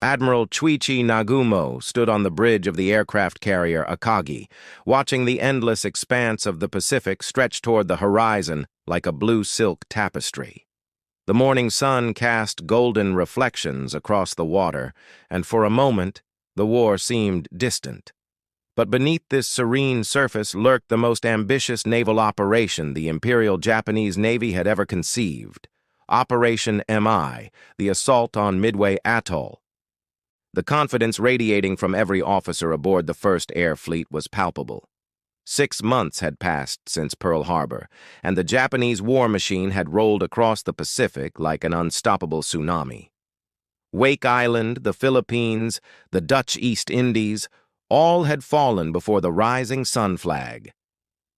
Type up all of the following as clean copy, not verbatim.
Admiral Chuichi Nagumo stood on the bridge of the aircraft carrier Akagi, watching the endless expanse of the Pacific stretch toward the horizon like a blue silk tapestry. The morning sun cast golden reflections across the water, and for a moment, the war seemed distant. But beneath this serene surface lurked the most ambitious naval operation the Imperial Japanese Navy had ever conceived. Operation MI, the assault on Midway Atoll. The confidence radiating from every officer aboard the First Air Fleet was palpable. 6 months had passed since Pearl Harbor, and the Japanese war machine had rolled across the Pacific like an unstoppable tsunami. Wake Island, the Philippines, the Dutch East Indies, all had fallen before the rising sun flag.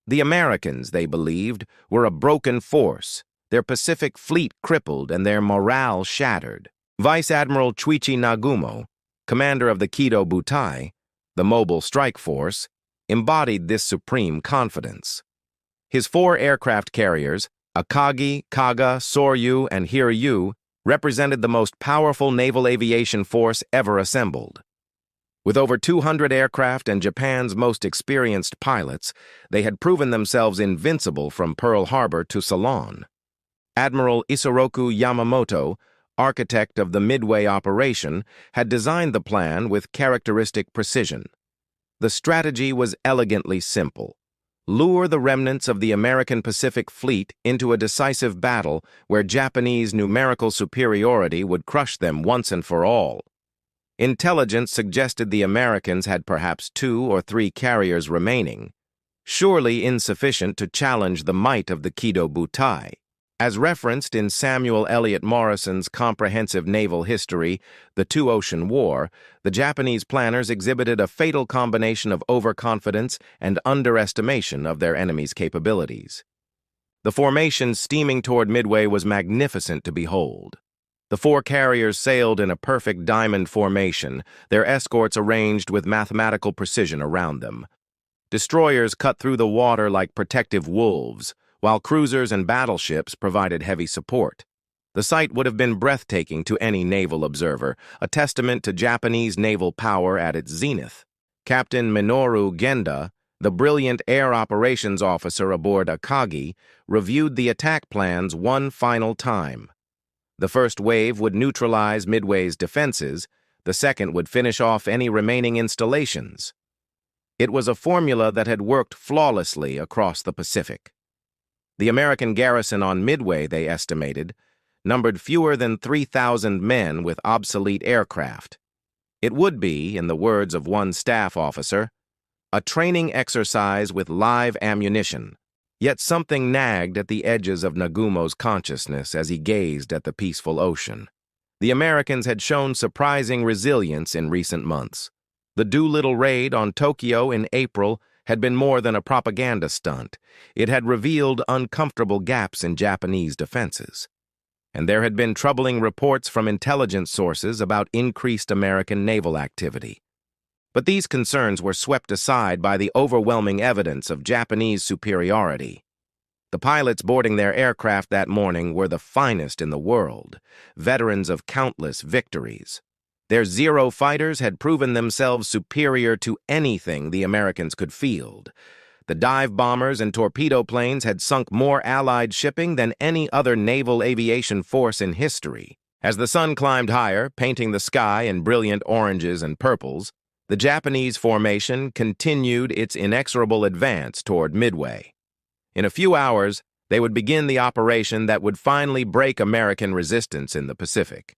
The Americans, they believed, were a broken force, their Pacific fleet crippled and their morale shattered. Vice Admiral Chuichi Nagumo, commander of the Kido Butai, the mobile strike force, embodied this supreme confidence. His 4 aircraft carriers, Akagi, Kaga, Soryu, and Hiryu, represented the most powerful naval aviation force ever assembled. With over 200 aircraft and Japan's most experienced pilots, they had proven themselves invincible from Pearl Harbor to Ceylon. Admiral Isoroku Yamamoto, architect of the Midway operation, had designed the plan with characteristic precision. The strategy was elegantly simple. Lure the remnants of the American Pacific Fleet into a decisive battle where Japanese numerical superiority would crush them once and for all. Intelligence suggested the Americans had perhaps 2 or 3 carriers remaining, surely insufficient to challenge the might of the Kido Butai. As referenced in Samuel Eliot Morrison's comprehensive naval history, The Two-Ocean War, the Japanese planners exhibited a fatal combination of overconfidence and underestimation of their enemy's capabilities. The formation steaming toward Midway was magnificent to behold. The 4 carriers sailed in a perfect diamond formation, their escorts arranged with mathematical precision around them. Destroyers cut through the water like protective wolves, while cruisers and battleships provided heavy support. The sight would have been breathtaking to any naval observer, a testament to Japanese naval power at its zenith. Captain Minoru Genda, the brilliant air operations officer aboard Akagi, reviewed the attack plans one final time. The first wave would neutralize Midway's defenses, the second would finish off any remaining installations. It was a formula that had worked flawlessly across the Pacific. The American garrison on Midway, they estimated, numbered fewer than 3,000 men with obsolete aircraft. It would be, in the words of one staff officer, a training exercise with live ammunition. Yet something nagged at the edges of Nagumo's consciousness as he gazed at the peaceful ocean. The Americans had shown surprising resilience in recent months. The Doolittle raid on Tokyo in April had been more than a propaganda stunt. It had revealed uncomfortable gaps in Japanese defenses. And there had been troubling reports from intelligence sources about increased American naval activity. But these concerns were swept aside by the overwhelming evidence of Japanese superiority. The pilots boarding their aircraft that morning were the finest in the world, veterans of countless victories. Their Zero fighters had proven themselves superior to anything the Americans could field. The dive bombers and torpedo planes had sunk more Allied shipping than any other naval aviation force in history. As the sun climbed higher, painting the sky in brilliant oranges and purples, the Japanese formation continued its inexorable advance toward Midway. In a few hours, they would begin the operation that would finally break American resistance in the Pacific.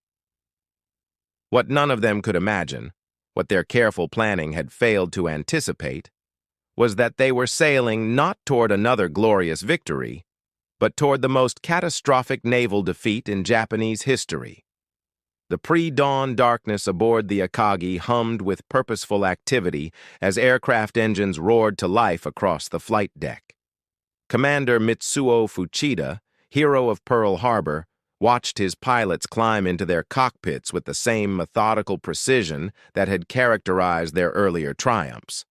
What none of them could imagine, what their careful planning had failed to anticipate, was that they were sailing not toward another glorious victory, but toward the most catastrophic naval defeat in Japanese history. The pre-dawn darkness aboard the Akagi hummed with purposeful activity as aircraft engines roared to life across the flight deck. Commander Mitsuo Fuchida, hero of Pearl Harbor, watched his pilots climb into their cockpits with the same methodical precision that had characterized their earlier triumphs.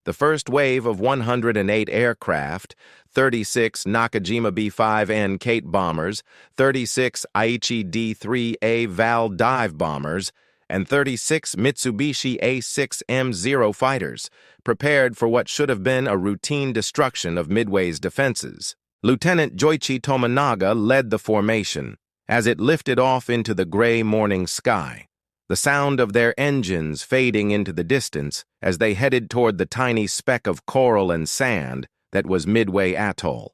The first wave of 108 aircraft, 36 Nakajima B-5N Kate bombers, 36 Aichi D-3A Val dive bombers, and 36 Mitsubishi A6M0 fighters, prepared for what should have been a routine destruction of Midway's defenses. Lieutenant Joichi Tominaga led the formation as it lifted off into the gray morning sky, the sound of their engines fading into the distance as they headed toward the tiny speck of coral and sand that was Midway Atoll.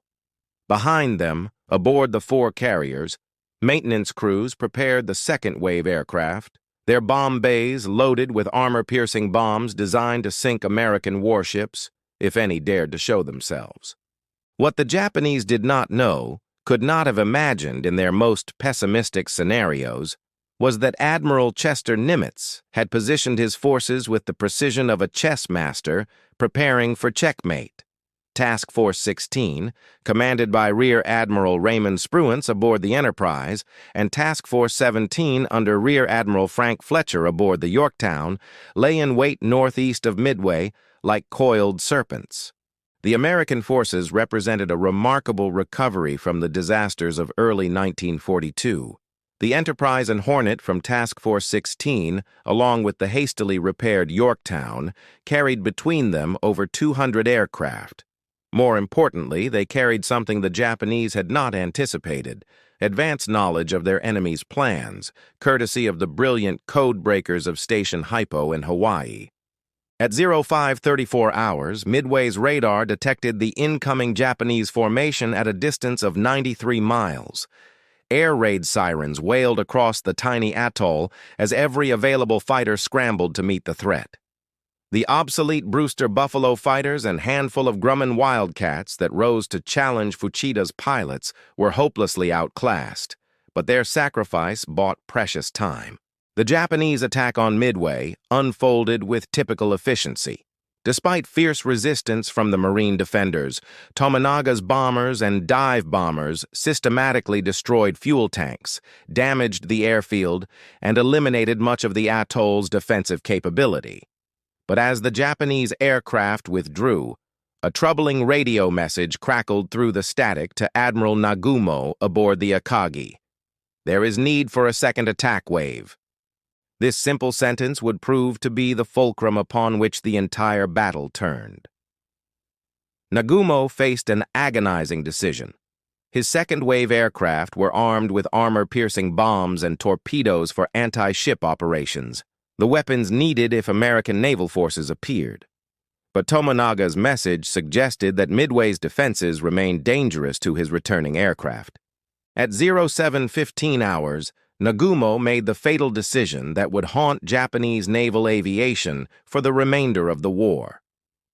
Behind them, aboard the 4 carriers, maintenance crews prepared the second-wave aircraft, their bomb bays loaded with armor-piercing bombs designed to sink American warships, if any dared to show themselves. What the Japanese did not know, could not have imagined in their most pessimistic scenarios, was that Admiral Chester Nimitz had positioned his forces with the precision of a chess master preparing for checkmate. Task Force 16, commanded by Rear Admiral Raymond Spruance aboard the Enterprise, and Task Force 17 under Rear Admiral Frank Fletcher aboard the Yorktown, lay in wait northeast of Midway like coiled serpents. The American forces represented a remarkable recovery from the disasters of early 1942. The Enterprise and Hornet from Task Force 16, along with the hastily repaired Yorktown, carried between them over 200 aircraft. More importantly, they carried something the Japanese had not anticipated: advanced knowledge of their enemy's plans, courtesy of the brilliant code breakers of Station Hypo in Hawaii. At 0534 hours, Midway's radar detected the incoming Japanese formation at a distance of 93 miles. Air raid sirens wailed across the tiny atoll as every available fighter scrambled to meet the threat. The obsolete Brewster Buffalo fighters and handful of Grumman Wildcats that rose to challenge Fuchida's pilots were hopelessly outclassed, but their sacrifice bought precious time. The Japanese attack on Midway unfolded with typical efficiency. Despite fierce resistance from the Marine defenders, Tominaga's bombers and dive bombers systematically destroyed fuel tanks, damaged the airfield, and eliminated much of the atoll's defensive capability. But as the Japanese aircraft withdrew, a troubling radio message crackled through the static to Admiral Nagumo aboard the Akagi. "There is need for a second attack wave." This simple sentence would prove to be the fulcrum upon which the entire battle turned. Nagumo faced an agonizing decision. His second-wave aircraft were armed with armor-piercing bombs and torpedoes for anti-ship operations, the weapons needed if American naval forces appeared. But Tominaga's message suggested that Midway's defenses remained dangerous to his returning aircraft. At 0715 hours, Nagumo made the fatal decision that would haunt Japanese naval aviation for the remainder of the war.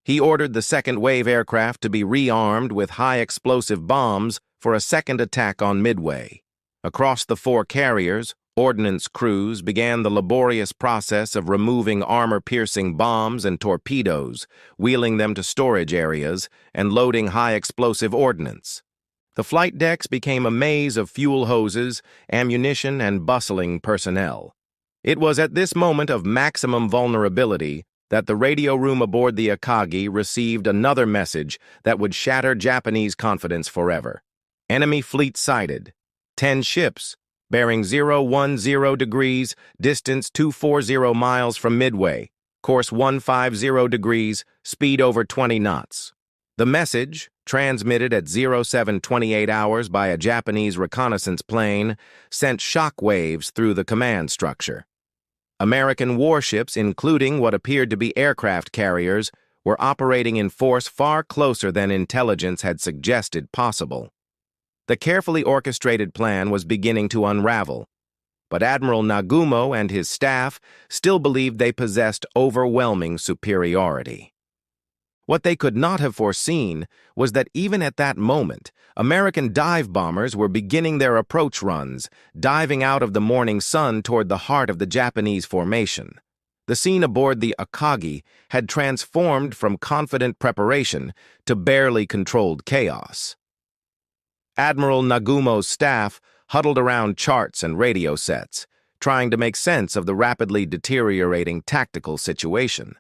He ordered the second-wave aircraft to be rearmed with high-explosive bombs for a second attack on Midway. Across the 4 carriers, ordnance crews began the laborious process of removing armor-piercing bombs and torpedoes, wheeling them to storage areas, and loading high-explosive ordnance. The flight decks became a maze of fuel hoses, ammunition, and bustling personnel. It was at this moment of maximum vulnerability that the radio room aboard the Akagi received another message that would shatter Japanese confidence forever. Enemy fleet sighted. 10 ships, bearing 010 degrees, distance 240 miles from Midway, course 150 degrees, speed over 20 knots. The message, transmitted at 0728 hours by a Japanese reconnaissance plane, sent shock waves through the command structure. American warships, including what appeared to be aircraft carriers, were operating in force far closer than intelligence had suggested possible. The carefully orchestrated plan was beginning to unravel, but Admiral Nagumo and his staff still believed they possessed overwhelming superiority. What they could not have foreseen was that even at that moment, American dive bombers were beginning their approach runs, diving out of the morning sun toward the heart of the Japanese formation. The scene aboard the Akagi had transformed from confident preparation to barely controlled chaos. Admiral Nagumo's staff huddled around charts and radio sets, trying to make sense of the rapidly deteriorating tactical situation.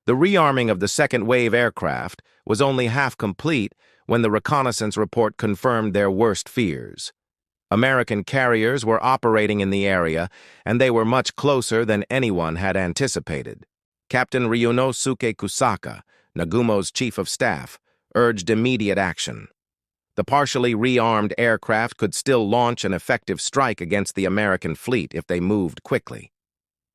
The rearming of the second-wave aircraft was only half complete when the reconnaissance report confirmed their worst fears. American carriers were operating in the area, and they were much closer than anyone had anticipated. Captain Ryunosuke Kusaka, Nagumo's chief of staff, urged immediate action. The partially rearmed aircraft could still launch an effective strike against the American fleet if they moved quickly.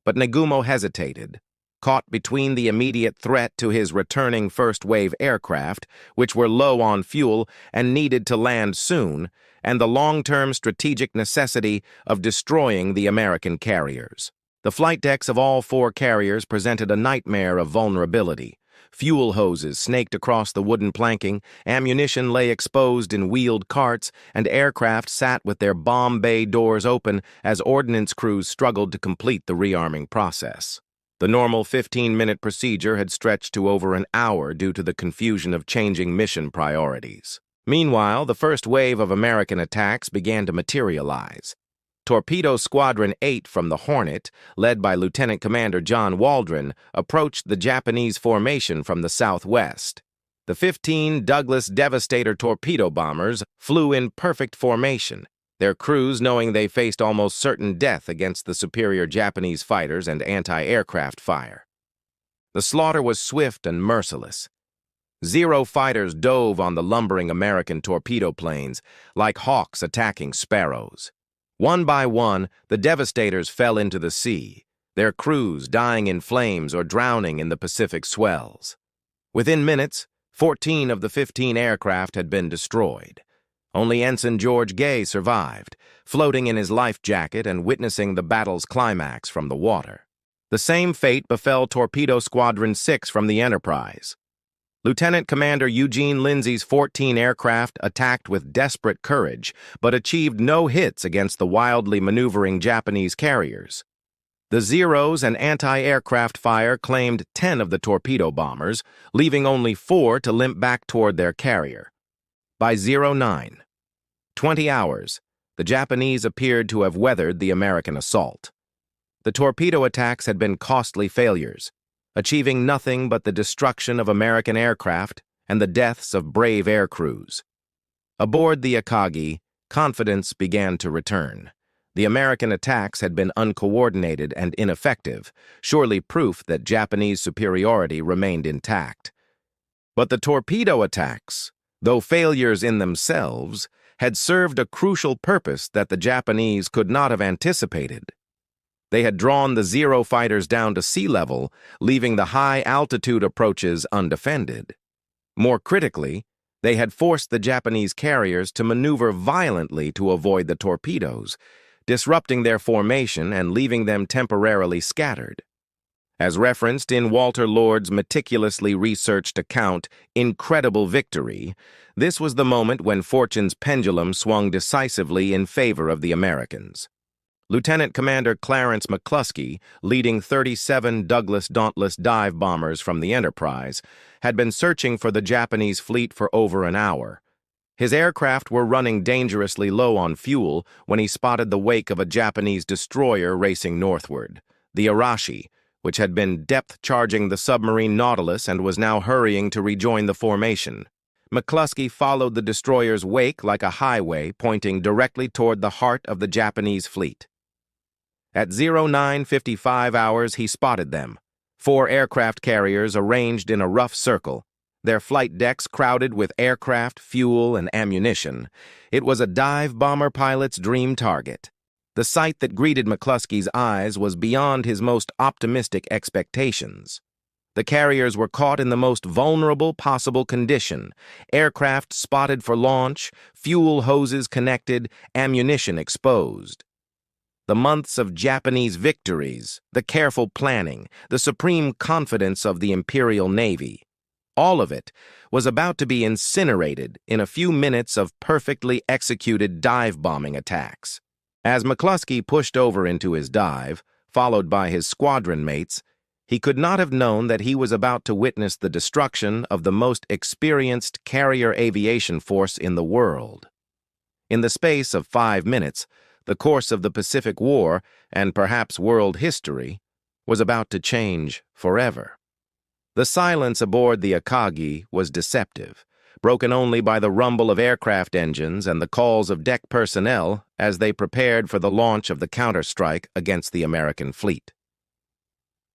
But Nagumo hesitated, caught between the immediate threat to his returning first-wave aircraft, which were low on fuel and needed to land soon, and the long-term strategic necessity of destroying the American carriers. The flight decks of all four carriers presented a nightmare of vulnerability. Fuel hoses snaked across the wooden planking, ammunition lay exposed in wheeled carts, and aircraft sat with their bomb bay doors open as ordnance crews struggled to complete the rearming process. The normal 15-minute procedure had stretched to over an hour due to the confusion of changing mission priorities. Meanwhile, the first wave of American attacks began to materialize. Torpedo Squadron 8 from the Hornet, led by Lieutenant Commander John Waldron, approached the Japanese formation from the southwest. The 15 Douglas Devastator torpedo bombers flew in perfect formation, their crews knowing they faced almost certain death against the superior Japanese fighters and anti-aircraft fire. The slaughter was swift and merciless. Zero fighters dove on the lumbering American torpedo planes like hawks attacking sparrows. One by one, the Devastators fell into the sea, their crews dying in flames or drowning in the Pacific swells. Within minutes, 14 of the 15 aircraft had been destroyed. Only Ensign George Gay survived, floating in his life jacket and witnessing the battle's climax from the water. The same fate befell Torpedo Squadron 6 from the Enterprise. Lieutenant Commander Eugene Lindsay's 14 aircraft attacked with desperate courage, but achieved no hits against the wildly maneuvering Japanese carriers. The Zeros and anti-aircraft fire claimed 10 of the torpedo bombers, leaving only 4 to limp back toward their carrier. By 09, 20 hours, the Japanese appeared to have weathered the American assault. The torpedo attacks had been costly failures, achieving nothing but the destruction of American aircraft and the deaths of brave air crews. Aboard the Akagi, confidence began to return. The American attacks had been uncoordinated and ineffective, surely proof that Japanese superiority remained intact. But the torpedo attacks, though failures in themselves, had served a crucial purpose that the Japanese could not have anticipated. They had drawn the Zero fighters down to sea level, leaving the high-altitude approaches undefended. More critically, they had forced the Japanese carriers to maneuver violently to avoid the torpedoes, disrupting their formation and leaving them temporarily scattered. As referenced in Walter Lord's meticulously researched account, Incredible Victory, this was the moment when fortune's pendulum swung decisively in favor of the Americans. Lieutenant Commander Clarence McCluskey, leading 37 Douglas Dauntless dive bombers from the Enterprise, had been searching for the Japanese fleet for over an hour. His aircraft were running dangerously low on fuel when he spotted the wake of a Japanese destroyer racing northward, the Arashi, which had been depth-charging the submarine Nautilus and was now hurrying to rejoin the formation. McCluskey followed the destroyer's wake like a highway pointing directly toward the heart of the Japanese fleet. At 09:55 hours, he spotted them, 4 aircraft carriers arranged in a rough circle, their flight decks crowded with aircraft, fuel, and ammunition. It was a dive bomber pilot's dream target. The sight that greeted McCluskey's eyes was beyond his most optimistic expectations. The carriers were caught in the most vulnerable possible condition, aircraft spotted for launch, fuel hoses connected, ammunition exposed. The months of Japanese victories, the careful planning, the supreme confidence of the Imperial Navy, all of it was about to be incinerated in a few minutes of perfectly executed dive-bombing attacks. As McCluskey pushed over into his dive, followed by his squadron mates, he could not have known that he was about to witness the destruction of the most experienced carrier aviation force in the world. In the space of 5 minutes, the course of the Pacific War, and perhaps world history, was about to change forever. The silence aboard the Akagi was deceptive, broken only by the rumble of aircraft engines and the calls of deck personnel as they prepared for the launch of the counterstrike against the American fleet.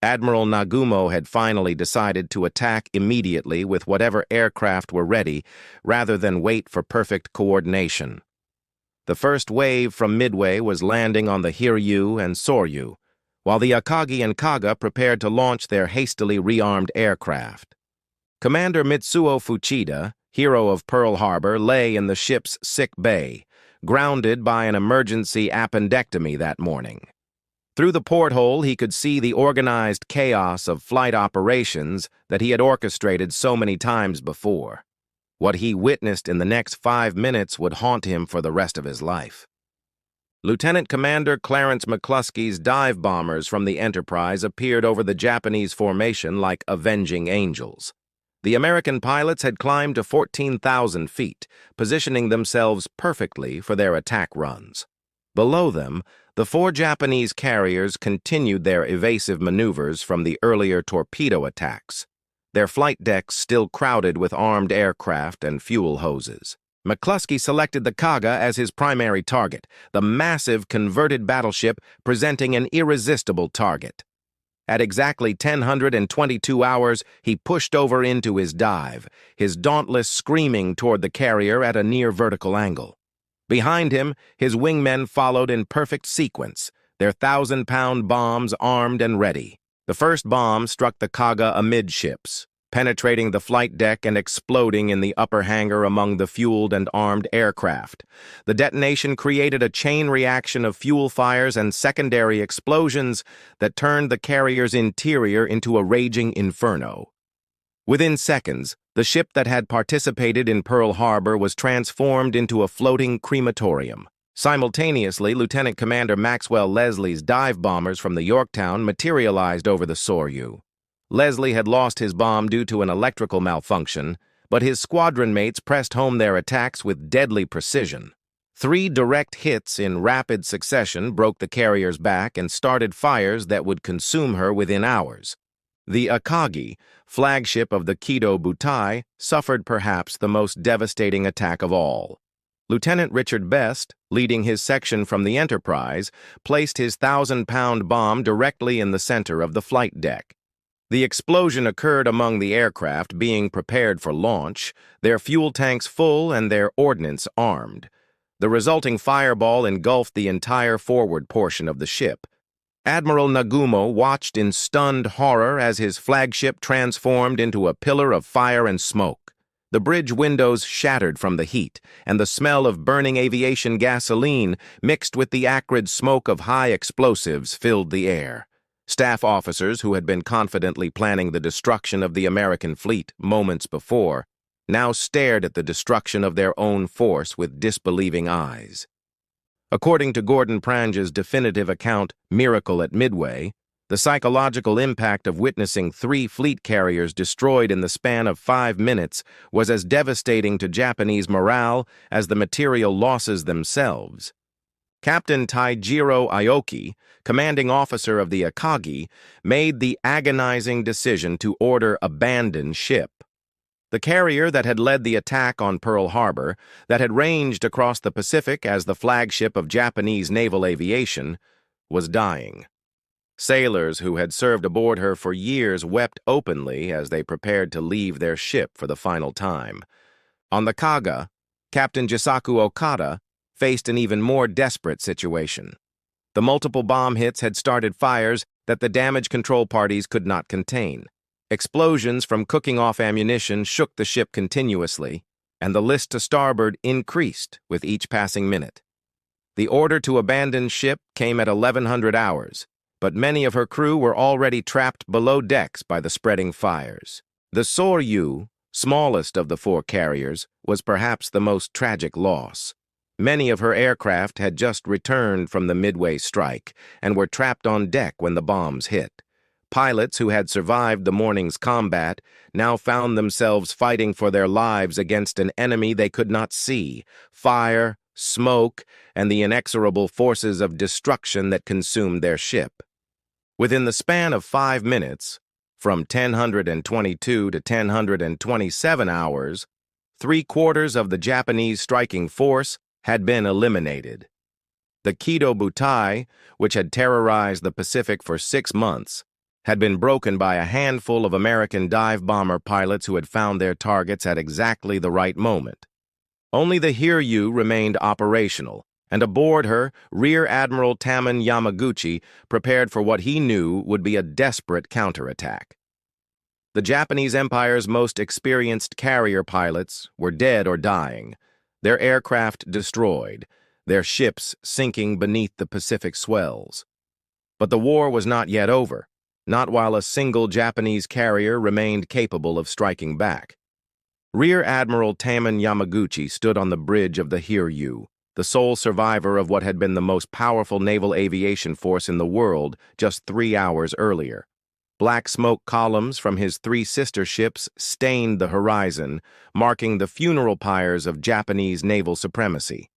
Admiral Nagumo had finally decided to attack immediately with whatever aircraft were ready rather than wait for perfect coordination. The first wave from Midway was landing on the Hiryu and Soryu, while the Akagi and Kaga prepared to launch their hastily rearmed aircraft. Commander Mitsuo Fuchida, hero of Pearl Harbor, lay in the ship's sick bay, grounded by an emergency appendectomy that morning. Through the porthole, he could see the organized chaos of flight operations that he had orchestrated so many times before. What he witnessed in the next 5 minutes would haunt him for the rest of his life. Lieutenant Commander Clarence McCluskey's dive bombers from the Enterprise appeared over the Japanese formation like avenging angels. The American pilots had climbed to 14,000 feet, positioning themselves perfectly for their attack runs. Below them, the 4 Japanese carriers continued their evasive maneuvers from the earlier torpedo attacks, their flight decks still crowded with armed aircraft and fuel hoses. McCluskey selected the Kaga as his primary target, the massive converted battleship presenting an irresistible target. At exactly 1022 hours, he pushed over into his dive, his Dauntless screaming toward the carrier at a near vertical angle. Behind him, his wingmen followed in perfect sequence, their 1,000-pound bombs armed and ready. The first bomb struck the Kaga amidships, penetrating the flight deck and exploding in the upper hangar among the fueled and armed aircraft. The detonation created a chain reaction of fuel fires and secondary explosions that turned the carrier's interior into a raging inferno. Within seconds, the ship that had participated in Pearl Harbor was transformed into a floating crematorium. Simultaneously, Lieutenant Commander Maxwell Leslie's dive bombers from the Yorktown materialized over the Soryu. Leslie had lost his bomb due to an electrical malfunction, but his squadron mates pressed home their attacks with deadly precision. 3 direct hits in rapid succession broke the carrier's back and started fires that would consume her within hours. The Akagi, flagship of the Kido Butai, suffered perhaps the most devastating attack of all. Lieutenant Richard Best, leading his section from the Enterprise, placed his 1,000-pound bomb directly in the center of the flight deck. The explosion occurred among the aircraft being prepared for launch, their fuel tanks full and their ordnance armed. The resulting fireball engulfed the entire forward portion of the ship. Admiral Nagumo watched in stunned horror as his flagship transformed into a pillar of fire and smoke. The bridge windows shattered from the heat, and the smell of burning aviation gasoline mixed with the acrid smoke of high explosives filled the air. Staff officers who had been confidently planning the destruction of the American fleet moments before now stared at the destruction of their own force with disbelieving eyes. According to Gordon Prange's definitive account, Miracle at Midway, the psychological impact of witnessing 3 fleet carriers destroyed in the span of 5 minutes was as devastating to Japanese morale as the material losses themselves. Captain Taijiro Aoki, commanding officer of the Akagi, made the agonizing decision to order abandon ship. The carrier that had led the attack on Pearl Harbor, that had ranged across the Pacific as the flagship of Japanese naval aviation, was dying. Sailors who had served aboard her for years wept openly as they prepared to leave their ship for the final time. On the Kaga, Captain Jisaku Okada faced an even more desperate situation. The multiple bomb hits had started fires that the damage control parties could not contain. Explosions from cooking off ammunition shook the ship continuously, and the list to starboard increased with each passing minute. The order to abandon ship came at 1100 hours, but many of her crew were already trapped below decks by the spreading fires. The Soryu, smallest of the 4 carriers, was perhaps the most tragic loss. Many of her aircraft had just returned from the Midway strike and were trapped on deck when the bombs hit. Pilots who had survived the morning's combat now found themselves fighting for their lives against an enemy they could not see, fire, smoke, and the inexorable forces of destruction that consumed their ship. Within the span of 5 minutes, from 1022 to 1027 hours, 3/4 of the Japanese striking force had been eliminated. The Kido Butai, which had terrorized the Pacific for 6 months, had been broken by a handful of American dive bomber pilots who had found their targets at exactly the right moment. Only the Hiryu remained operational, and aboard her, Rear Admiral Taman Yamaguchi prepared for what he knew would be a desperate counterattack. The Japanese Empire's most experienced carrier pilots were dead or dying, their aircraft destroyed, their ships sinking beneath the Pacific swells. But the war was not yet over, not while a single Japanese carrier remained capable of striking back. Rear Admiral Taman Yamaguchi stood on the bridge of the Hiryu, the sole survivor of what had been the most powerful naval aviation force in the world just 3 hours earlier. Black smoke columns from his 3 sister ships stained the horizon, marking the funeral pyres of Japanese naval supremacy.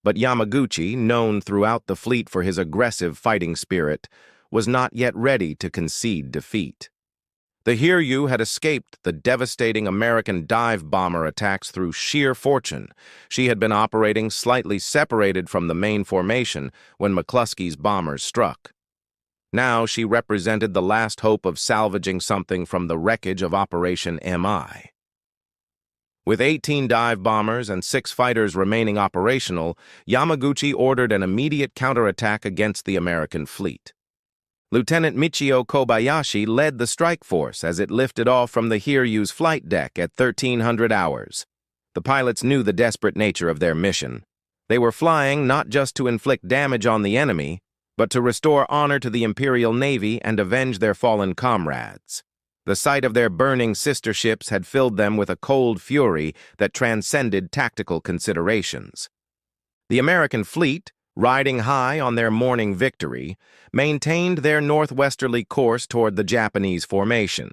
But Yamaguchi, known throughout the fleet for his aggressive fighting spirit, was not yet ready to concede defeat. The Hiryu had escaped the devastating American dive bomber attacks through sheer fortune. She had been operating slightly separated from the main formation when McCluskey's bombers struck. Now she represented the last hope of salvaging something from the wreckage of Operation MI. With 18 dive bombers and 6 fighters remaining operational, Yamaguchi ordered an immediate counterattack against the American fleet. Lieutenant Michio Kobayashi led the strike force as it lifted off from the Hiryu's flight deck at 1300 hours. The pilots knew the desperate nature of their mission. They were flying not just to inflict damage on the enemy, but to restore honor to the Imperial Navy and avenge their fallen comrades. The sight of their burning sister ships had filled them with a cold fury that transcended tactical considerations. The American fleet, riding high on their morning victory, maintained their northwesterly course toward the Japanese formation.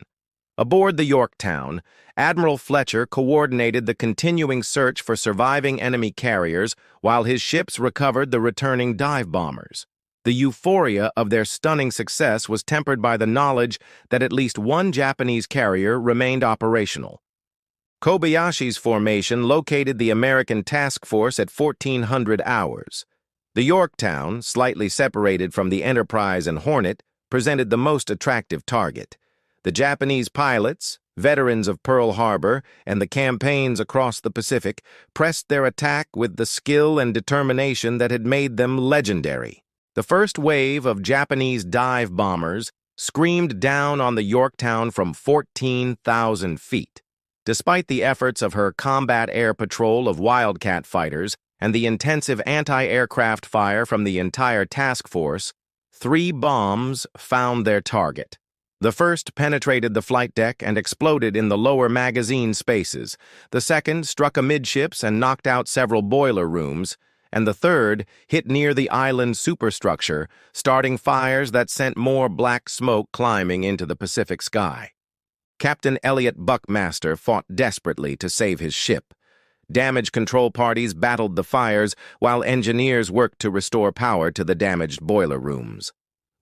Aboard the Yorktown, Admiral Fletcher coordinated the continuing search for surviving enemy carriers while his ships recovered the returning dive bombers. The euphoria of their stunning success was tempered by the knowledge that at least one Japanese carrier remained operational. Kobayashi's formation located the American task force at 1400 hours. The Yorktown, slightly separated from the Enterprise and Hornet, presented the most attractive target. The Japanese pilots, veterans of Pearl Harbor and the campaigns across the Pacific, pressed their attack with the skill and determination that had made them legendary. The first wave of Japanese dive bombers screamed down on the Yorktown from 14,000 feet. Despite the efforts of her combat air patrol of Wildcat fighters and the intensive anti-aircraft fire from the entire task force, 3 bombs found their target. The first penetrated the flight deck and exploded in the lower magazine spaces. The second struck amidships and knocked out several boiler rooms, and the third hit near the island superstructure, starting fires that sent more black smoke climbing into the Pacific sky. Captain Elliot Buckmaster fought desperately to save his ship. Damage control parties battled the fires while engineers worked to restore power to the damaged boiler rooms.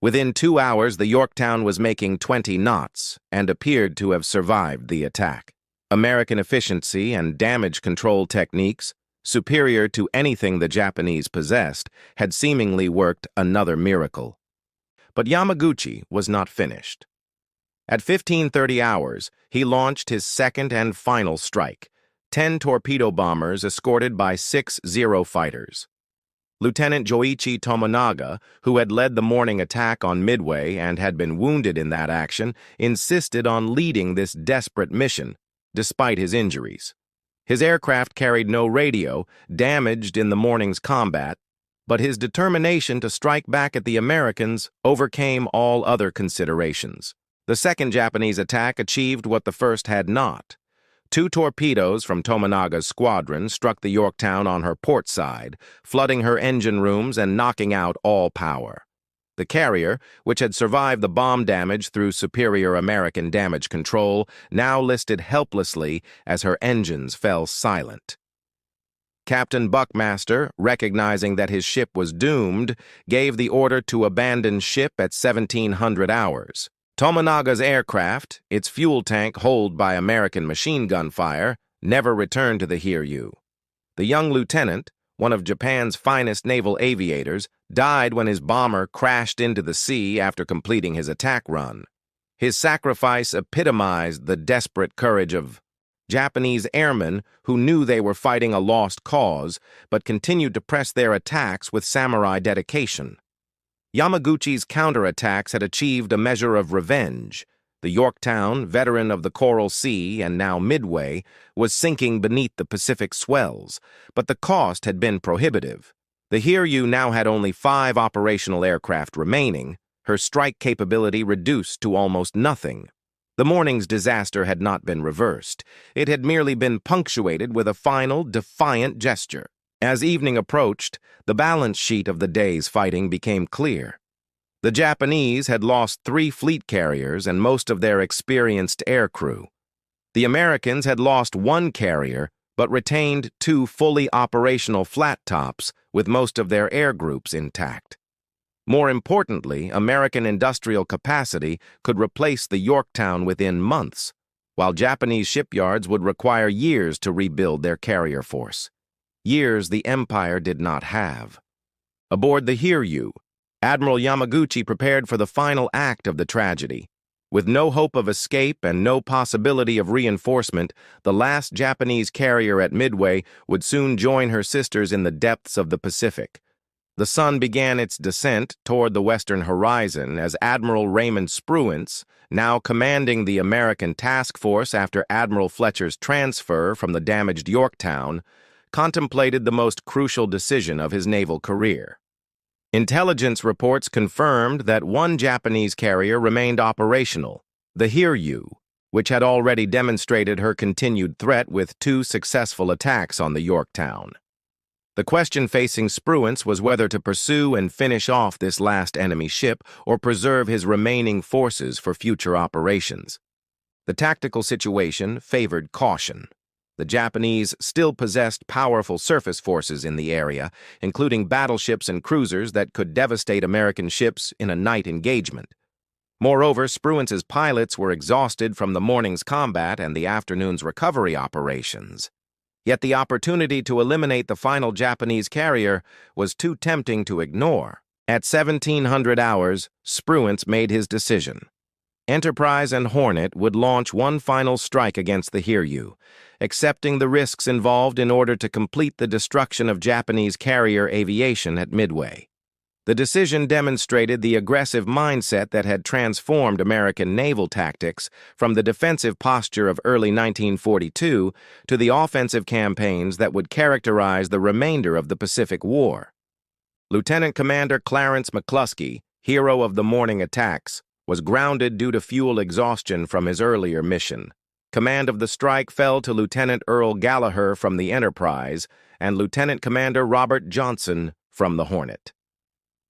Within 2 hours, the Yorktown was making 20 knots and appeared to have survived the attack. American efficiency and damage control techniques, superior to anything the Japanese possessed, had seemingly worked another miracle. But Yamaguchi was not finished. At 1530 hours, he launched his second and final strike, 10 torpedo bombers escorted by 6 Zero fighters. Lieutenant Joichi Tomonaga, who had led the morning attack on Midway and had been wounded in that action, insisted on leading this desperate mission, despite his injuries. His aircraft carried no radio, damaged in the morning's combat, but his determination to strike back at the Americans overcame all other considerations. The second Japanese attack achieved what the first had not. 2 torpedoes from Tomonaga's squadron struck the Yorktown on her port side, flooding her engine rooms and knocking out all power. The carrier, which had survived the bomb damage through superior American damage control, now listed helplessly as her engines fell silent. Captain Buckmaster, recognizing that his ship was doomed, gave the order to abandon ship at 1700 hours. Tomonaga's aircraft, its fuel tank holed by American machine gun fire, never returned to the Hiryu. The young lieutenant, one of Japan's finest naval aviators, died when his bomber crashed into the sea after completing his attack run. His sacrifice epitomized the desperate courage of Japanese airmen who knew they were fighting a lost cause but continued to press their attacks with samurai dedication. Yamaguchi's counterattacks had achieved a measure of revenge. The Yorktown, veteran of the Coral Sea and now Midway, was sinking beneath the Pacific swells, but the cost had been prohibitive. The Hiryu now had only 5 operational aircraft remaining, her strike capability reduced to almost nothing. The morning's disaster had not been reversed. It had merely been punctuated with a final, defiant gesture. As evening approached, the balance sheet of the day's fighting became clear. The Japanese had lost 3 fleet carriers and most of their experienced aircrew. The Americans had lost 1 carrier, but retained 2 fully operational flat tops with most of their air groups intact. More importantly, American industrial capacity could replace the Yorktown within months, while Japanese shipyards would require years to rebuild their carrier force. Years the Empire did not have. Aboard the Hiryu, Admiral Yamaguchi prepared for the final act of the tragedy. With no hope of escape and no possibility of reinforcement, the last Japanese carrier at Midway would soon join her sisters in the depths of the Pacific. The sun began its descent toward the western horizon as Admiral Raymond Spruance, now commanding the American task force after Admiral Fletcher's transfer from the damaged Yorktown, contemplated the most crucial decision of his naval career. Intelligence reports confirmed that 1 Japanese carrier remained operational, the Hiryu, which had already demonstrated her continued threat with 2 successful attacks on the Yorktown. The question facing Spruance was whether to pursue and finish off this last enemy ship or preserve his remaining forces for future operations. The tactical situation favored caution. The Japanese still possessed powerful surface forces in the area, including battleships and cruisers that could devastate American ships in a night engagement. Moreover, Spruance's pilots were exhausted from the morning's combat and the afternoon's recovery operations. Yet the opportunity to eliminate the final Japanese carrier was too tempting to ignore. At 1700 hours, Spruance made his decision. Enterprise and Hornet would launch one final strike against the Hiryu, accepting the risks involved in order to complete the destruction of Japanese carrier aviation at Midway. The decision demonstrated the aggressive mindset that had transformed American naval tactics from the defensive posture of early 1942 to the offensive campaigns that would characterize the remainder of the Pacific War. Lieutenant Commander Clarence McCluskey, hero of the morning attacks, was grounded due to fuel exhaustion from his earlier mission. Command of the strike fell to Lieutenant Earl Gallagher from the Enterprise and Lieutenant Commander Robert Johnson from the Hornet.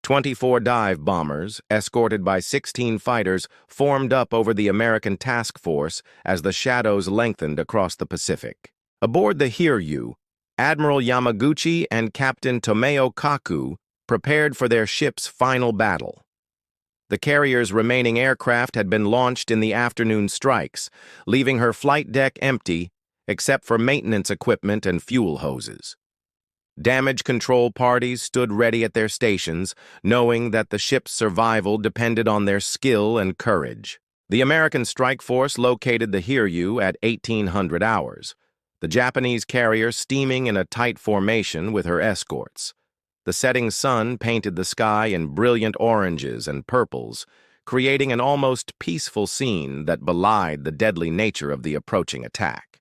24 dive bombers, escorted by 16 fighters, formed up over the American task force as the shadows lengthened across the Pacific. Aboard the Hiryu, Admiral Yamaguchi and Captain Tomeo Kaku prepared for their ship's final battle. The carrier's remaining aircraft had been launched in the afternoon strikes, leaving her flight deck empty except for maintenance equipment and fuel hoses. Damage control parties stood ready at their stations, knowing that the ship's survival depended on their skill and courage. The American strike force located the Hiryu at 1800 hours, the Japanese carrier steaming in a tight formation with her escorts. The setting sun painted the sky in brilliant oranges and purples, creating an almost peaceful scene that belied the deadly nature of the approaching attack.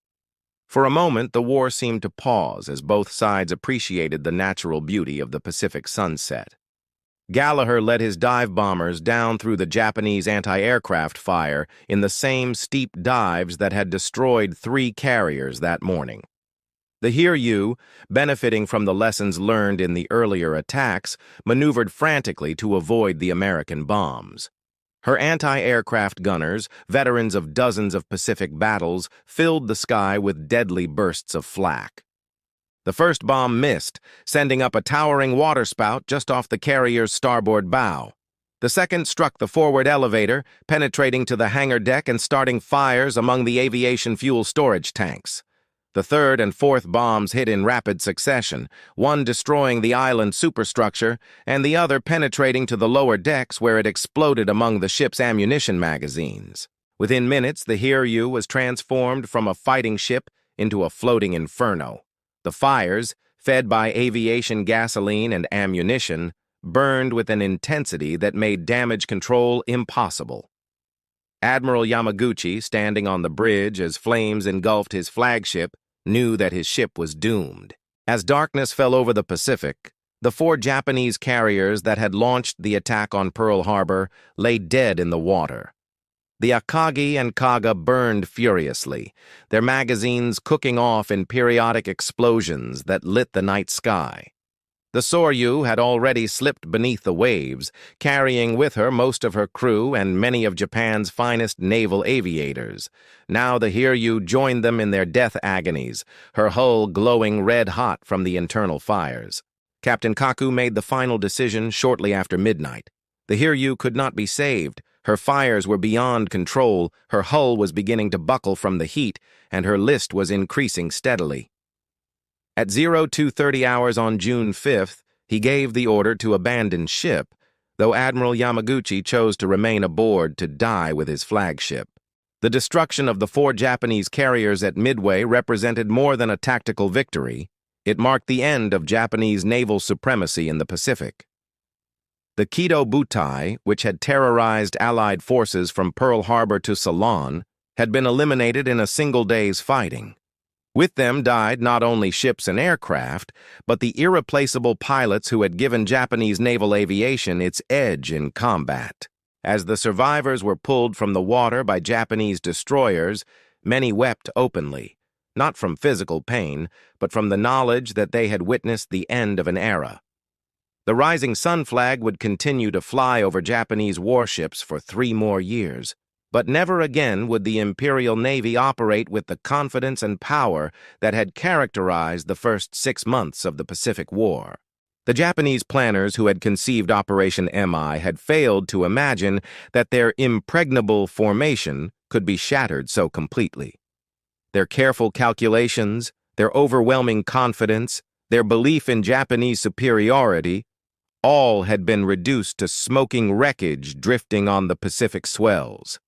For a moment, the war seemed to pause as both sides appreciated the natural beauty of the Pacific sunset. Gallagher led his dive bombers down through the Japanese anti-aircraft fire in the same steep dives that had destroyed 3 carriers that morning. The Hiryu, benefiting from the lessons learned in the earlier attacks, maneuvered frantically to avoid the American bombs. Her anti-aircraft gunners, veterans of dozens of Pacific battles, filled the sky with deadly bursts of flak. The first bomb missed, sending up a towering waterspout just off the carrier's starboard bow. The second struck the forward elevator, penetrating to the hangar deck and starting fires among the aviation fuel storage tanks. The third and fourth bombs hit in rapid succession, one destroying the island superstructure and the other penetrating to the lower decks where it exploded among the ship's ammunition magazines. Within minutes, the Hiryu was transformed from a fighting ship into a floating inferno. The fires, fed by aviation gasoline and ammunition, burned with an intensity that made damage control impossible. Admiral Yamaguchi, standing on the bridge as flames engulfed his flagship, knew that his ship was doomed. As darkness fell over the Pacific, the 4 Japanese carriers that had launched the attack on Pearl Harbor lay dead in the water. The Akagi and Kaga burned furiously, their magazines cooking off in periodic explosions that lit the night sky. The Soryu had already slipped beneath the waves, carrying with her most of her crew and many of Japan's finest naval aviators. Now the Hiryu joined them in their death agonies, her hull glowing red-hot from the internal fires. Captain Kaku made the final decision shortly after midnight. The Hiryu could not be saved. Her fires were beyond control, her hull was beginning to buckle from the heat, and her list was increasing steadily. At 0230 hours on June 5th, he gave the order to abandon ship, though Admiral Yamaguchi chose to remain aboard to die with his flagship. The destruction of the 4 Japanese carriers at Midway represented more than a tactical victory. It marked the end of Japanese naval supremacy in the Pacific. The Kido Butai, which had terrorized Allied forces from Pearl Harbor to Ceylon, had been eliminated in a single day's fighting. With them died not only ships and aircraft, but the irreplaceable pilots who had given Japanese naval aviation its edge in combat. As the survivors were pulled from the water by Japanese destroyers, many wept openly, not from physical pain, but from the knowledge that they had witnessed the end of an era. The rising sun flag would continue to fly over Japanese warships for 3 more years. But never again would the Imperial Navy operate with the confidence and power that had characterized the first 6 months of the Pacific War. The Japanese planners who had conceived Operation MI had failed to imagine that their impregnable formation could be shattered so completely. Their careful calculations, their overwhelming confidence, their belief in Japanese superiority, all had been reduced to smoking wreckage drifting on the Pacific swells.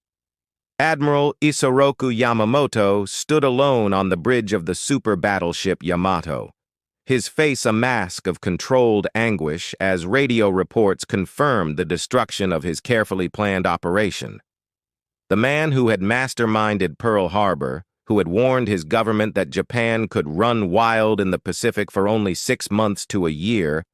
Admiral Isoroku Yamamoto stood alone on the bridge of the super battleship Yamato, his face a mask of controlled anguish as radio reports confirmed the destruction of his carefully planned operation. The man who had masterminded Pearl Harbor, who had warned his government that Japan could run wild in the Pacific for only 6 months to a year,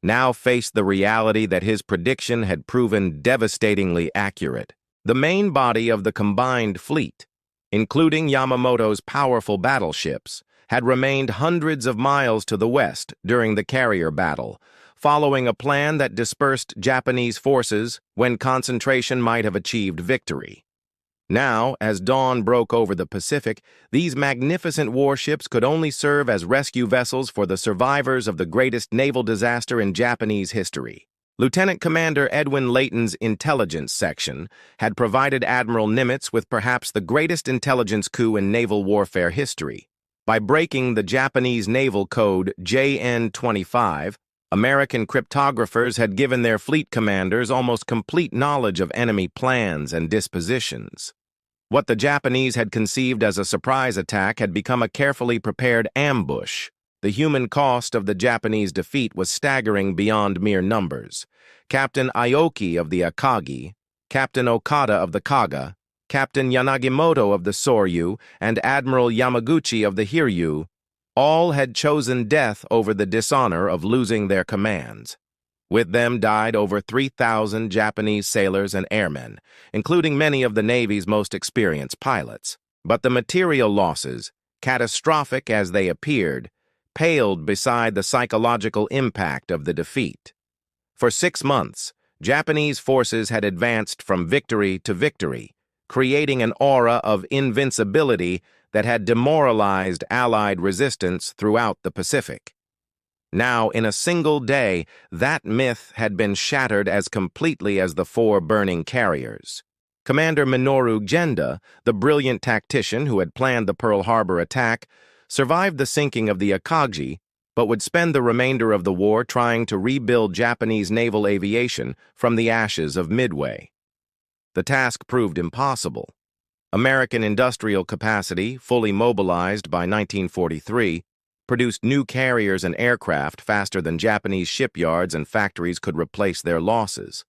now faced the reality that his prediction had proven devastatingly accurate. The main body of the combined fleet, including Yamamoto's powerful battleships, had remained hundreds of miles to the west during the carrier battle, following a plan that dispersed Japanese forces when concentration might have achieved victory. Now, as dawn broke over the Pacific, these magnificent warships could only serve as rescue vessels for the survivors of the greatest naval disaster in Japanese history. Lieutenant Commander Edwin Layton's intelligence section had provided Admiral Nimitz with perhaps the greatest intelligence coup in naval warfare history. By breaking the Japanese naval code JN-25, American cryptographers had given their fleet commanders almost complete knowledge of enemy plans and dispositions. What the Japanese had conceived as a surprise attack had become a carefully prepared ambush. The human cost of the Japanese defeat was staggering beyond mere numbers. Captain Aoki of the Akagi, Captain Okada of the Kaga, Captain Yanagimoto of the Soryu, and Admiral Yamaguchi of the Hiryu, all had chosen death over the dishonor of losing their commands. With them died over 3,000 Japanese sailors and airmen, including many of the Navy's most experienced pilots. But the material losses, catastrophic as they appeared, paled beside the psychological impact of the defeat. For 6 months, Japanese forces had advanced from victory to victory, creating an aura of invincibility that had demoralized Allied resistance throughout the Pacific. Now, in a single day, that myth had been shattered as completely as the 4 burning carriers. Commander Minoru Genda, the brilliant tactician who had planned the Pearl Harbor attack, survived the sinking of the Akagi, but would spend the remainder of the war trying to rebuild Japanese naval aviation from the ashes of Midway. The task proved impossible. American industrial capacity, fully mobilized by 1943, produced new carriers and aircraft faster than Japanese shipyards and factories could replace their losses.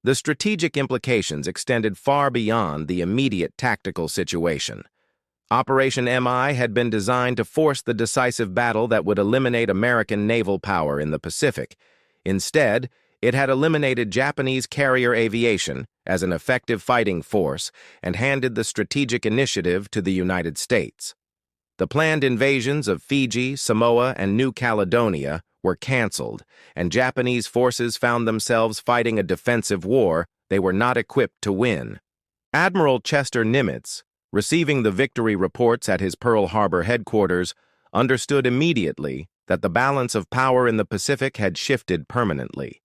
The strategic implications extended far beyond the immediate tactical situation. Operation MI had been designed to force the decisive battle that would eliminate American naval power in the Pacific. Instead, it had eliminated Japanese carrier aviation as an effective fighting force and handed the strategic initiative to the United States. The planned invasions of Fiji, Samoa, and New Caledonia were canceled, and Japanese forces found themselves fighting a defensive war they were not equipped to win. Admiral Chester Nimitz, receiving the victory reports at his Pearl Harbor headquarters, understood immediately that the balance of power in the Pacific had shifted permanently.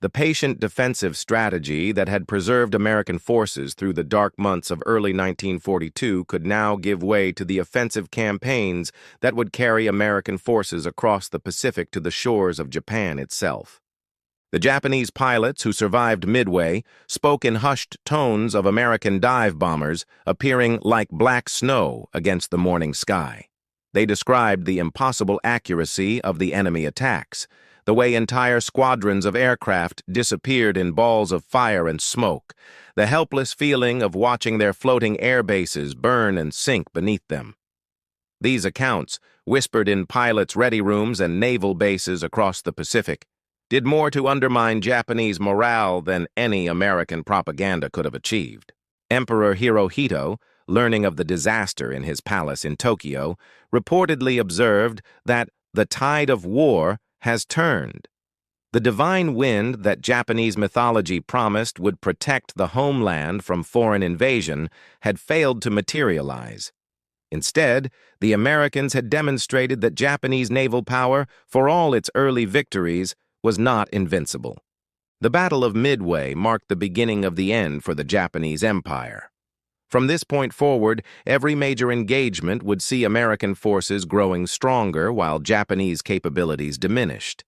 The patient defensive strategy that had preserved American forces through the dark months of early 1942 could now give way to the offensive campaigns that would carry American forces across the Pacific to the shores of Japan itself. The Japanese pilots who survived Midway spoke in hushed tones of American dive bombers appearing like black snow against the morning sky. They described the impossible accuracy of the enemy attacks, the way entire squadrons of aircraft disappeared in balls of fire and smoke, the helpless feeling of watching their floating air bases burn and sink beneath them. These accounts, whispered in pilots' ready rooms and naval bases across the Pacific, did more to undermine Japanese morale than any American propaganda could have achieved. Emperor Hirohito, learning of the disaster in his palace in Tokyo, reportedly observed that the tide of war has turned. The divine wind that Japanese mythology promised would protect the homeland from foreign invasion had failed to materialize. Instead, the Americans had demonstrated that Japanese naval power, for all its early victories, was not invincible. The Battle of Midway marked the beginning of the end for the Japanese Empire. From this point forward, every major engagement would see American forces growing stronger while Japanese capabilities diminished.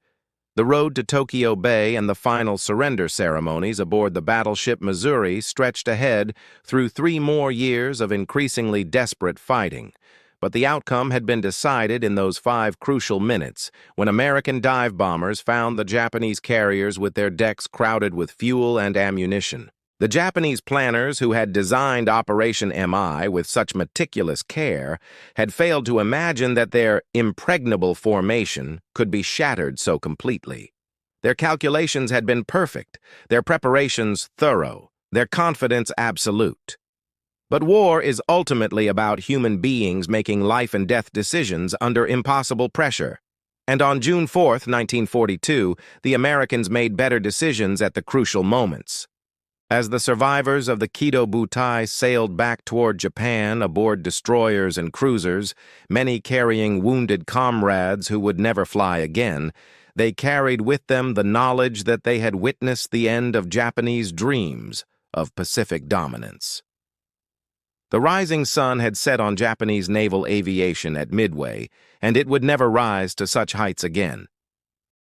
The road to Tokyo Bay and the final surrender ceremonies aboard the battleship Missouri stretched ahead through 3 more years of increasingly desperate fighting. But the outcome had been decided in those 5 crucial minutes when American dive bombers found the Japanese carriers with their decks crowded with fuel and ammunition. The Japanese planners who had designed Operation MI with such meticulous care had failed to imagine that their impregnable formation could be shattered so completely. Their calculations had been perfect, their preparations thorough, their confidence absolute. But war is ultimately about human beings making life-and-death decisions under impossible pressure. And on June 4, 1942, the Americans made better decisions at the crucial moments. As the survivors of the Kido Butai sailed back toward Japan aboard destroyers and cruisers, many carrying wounded comrades who would never fly again, they carried with them the knowledge that they had witnessed the end of Japanese dreams of Pacific dominance. The rising sun had set on Japanese naval aviation at Midway, and it would never rise to such heights again.